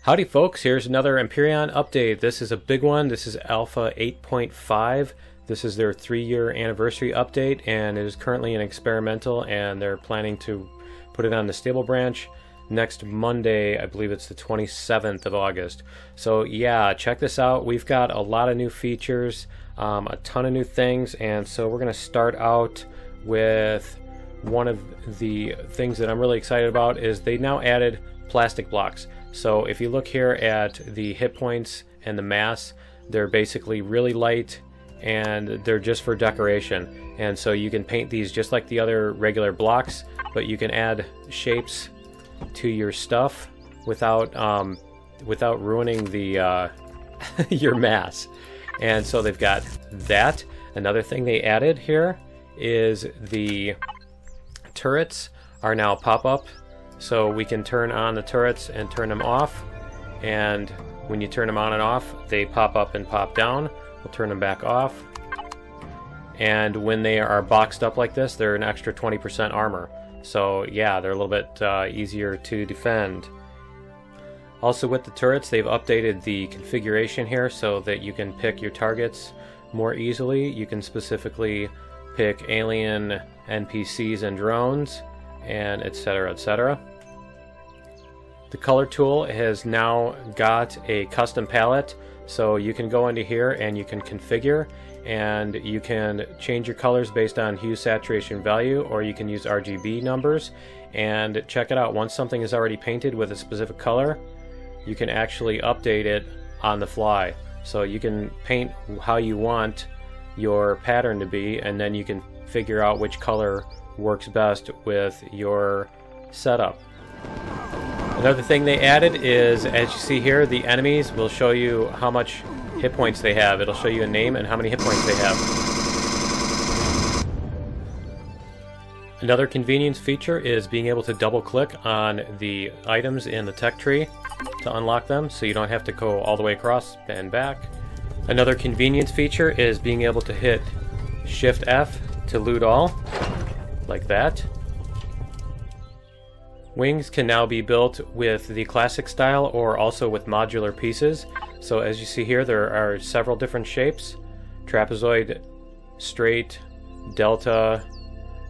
Howdy folks, here's another Empyrion update. This is a big one. This is Alpha 8.5. This is their 3-year anniversary update, and it is currently an experimental, and they're planning to put it on the stable branch next Monday. I believe it's the 27th of August. So yeah, check this out. We've got a lot of new features, a ton of new things, and so we're going to start out with one of the things that I'm really excited about is they now added plastic blocks. So if you look here at the hit points and the mass, they're basically really light and they're just for decoration. And so you can paint these just like the other regular blocks, but you can add shapes to your stuff without ruining the your mass. And so they've got that. Another thing they added here is the turrets are now pop-up. So we can turn on the turrets and turn them off, and when you turn them on and off, they pop up and pop down. We'll turn them back off, and when they are boxed up like this, they're an extra 20% armor. So yeah, they're a little bit easier to defend. Also with the turrets, they've updated the configuration here so that you can pick your targets more easily. You can specifically pick alien NPCs and drones, and etc, etc. The color tool has now got a custom palette, so you can go into here and you can configure, and you can change your colors based on hue, saturation, value, or you can use RGB numbers. And check it out, once something is already painted with a specific color, you can actually update it on the fly. So you can paint how you want your pattern to be, and then you can figure out which color works best with your setup. Another thing they added is, as you see here, the enemies will show you how much hit points they have. It'll show you a name and how many hit points they have. Another convenience feature is being able to double click on the items in the tech tree to unlock them, so you don't have to go all the way across and back. Another convenience feature is being able to hit Shift F to loot all, like that. Wings can now be built with the classic style or also with modular pieces. So as you see here, there are several different shapes: trapezoid, straight, delta,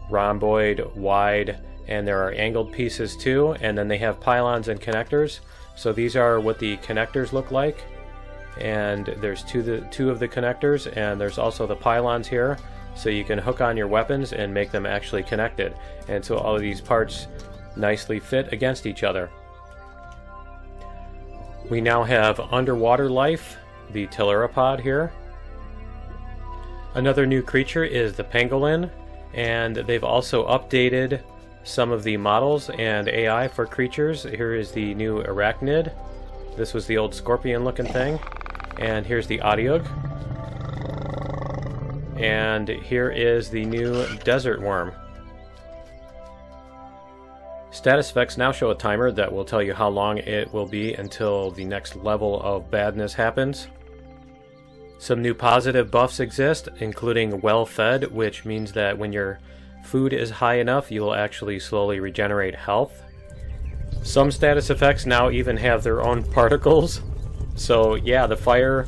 rhomboid, wide, and there are angled pieces too. And then they have pylons and connectors. So these are what the connectors look like. And there's two of the connectors, and there's also the pylons here. So you can hook on your weapons and make them actually connected. And so all of these parts nicely fit against each other. We now have underwater life, the Tallyrand here. Another new creature is the pangolin, and they've also updated some of the models and AI for creatures. Here is the new arachnid. This was the old scorpion looking thing. And here's the Adiog. And here is the new desert worm. Status effects now show a timer that will tell you how long it will be until the next level of badness happens. Some new positive buffs exist, including well fed, which means that when your food is high enough, you will actually slowly regenerate health. Some status effects now even have their own particles. So yeah, the fire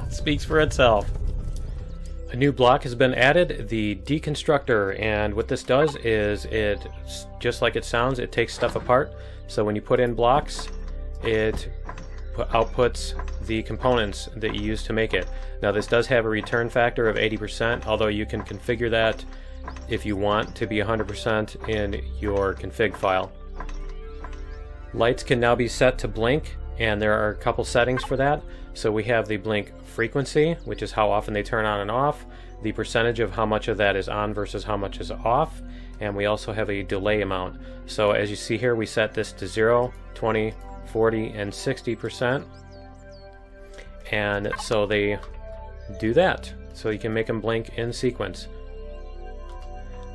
speaks for itself. A new block has been added, the deconstructor, and what this does is it, just like it sounds, it takes stuff apart. So when you put in blocks, it outputs the components that you use to make it. Now this does have a return factor of 80%, although you can configure that if you want to be 100% in your config file. Lights can now be set to blink, and there are a couple settings for that. So we have the blink frequency, which is how often they turn on and off, the percentage of how much of that is on versus how much is off, and we also have a delay amount. So as you see here, we set this to 0, 20, 40, and 60%. And so they do that. So you can make them blink in sequence.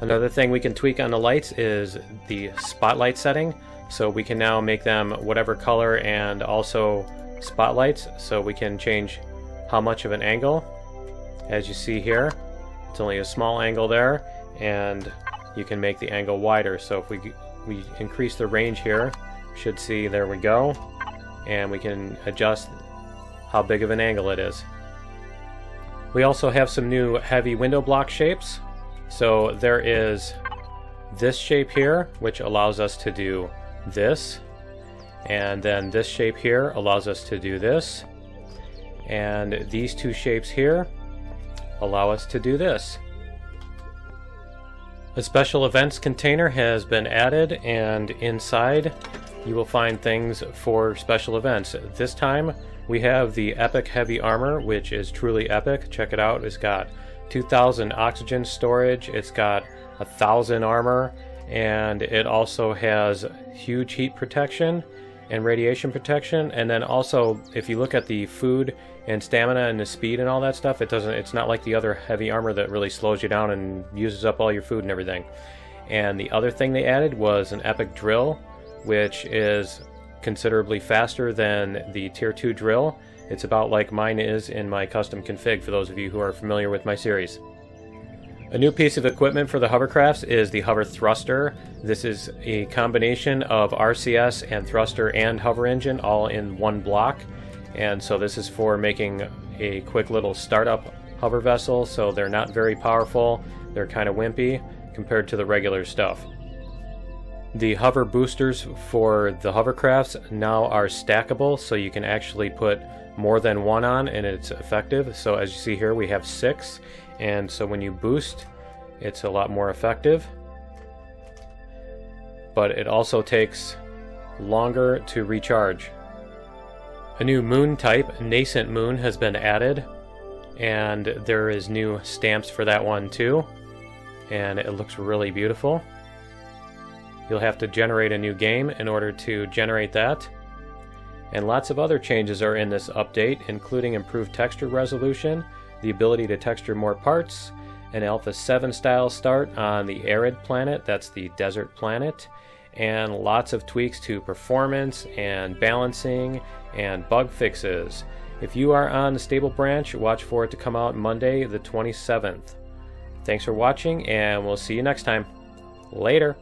Another thing we can tweak on the lights is the spotlight setting. So we can now make them whatever color and also spotlights, so we can change how much of an angle. As you see here, it's only a small angle there, and you can make the angle wider. So if we increase the range here, should see, there we go, and we can adjust how big of an angle it is. We also have some new heavy window block shapes. So there is this shape here, which allows us to do this, and then this shape here allows us to do this, and these two shapes here allow us to do this. A special events container has been added, and inside you will find things for special events. This time we have the Epic Heavy Armor, which is truly epic. Check it out. It's got 2,000 oxygen storage, it's got 1,000 armor, and it also has huge heat protection and radiation protection. And then also, if you look at the food and stamina and the speed and all that stuff, it's not like the other heavy armor that really slows you down and uses up all your food and everything. And the other thing they added was an epic drill, which is considerably faster than the tier 2 drill. It's about like mine is in my custom config, for those of you who are familiar with my series. A new piece of equipment for the hovercrafts is the hover thruster. This is a combination of RCS and thruster and hover engine all in one block. And so this is for making a quick little startup hover vessel, so they're not very powerful. They're kind of wimpy compared to the regular stuff. The hover boosters for the hovercrafts now are stackable, so you can actually put more than one on and it's effective. So as you see here, we have 6, and so when you boost, it's a lot more effective. But it also takes longer to recharge. A new moon type, Nascent Moon, has been added, and there is new stamps for that one too, and it looks really beautiful. You'll have to generate a new game in order to generate that. And lots of other changes are in this update, including improved texture resolution, the ability to texture more parts, an Alpha 7 style start on the arid planet, that's the desert planet, and lots of tweaks to performance and balancing and bug fixes. If you are on the stable branch, watch for it to come out Monday the 27th. Thanks for watching, and we'll see you next time. Later!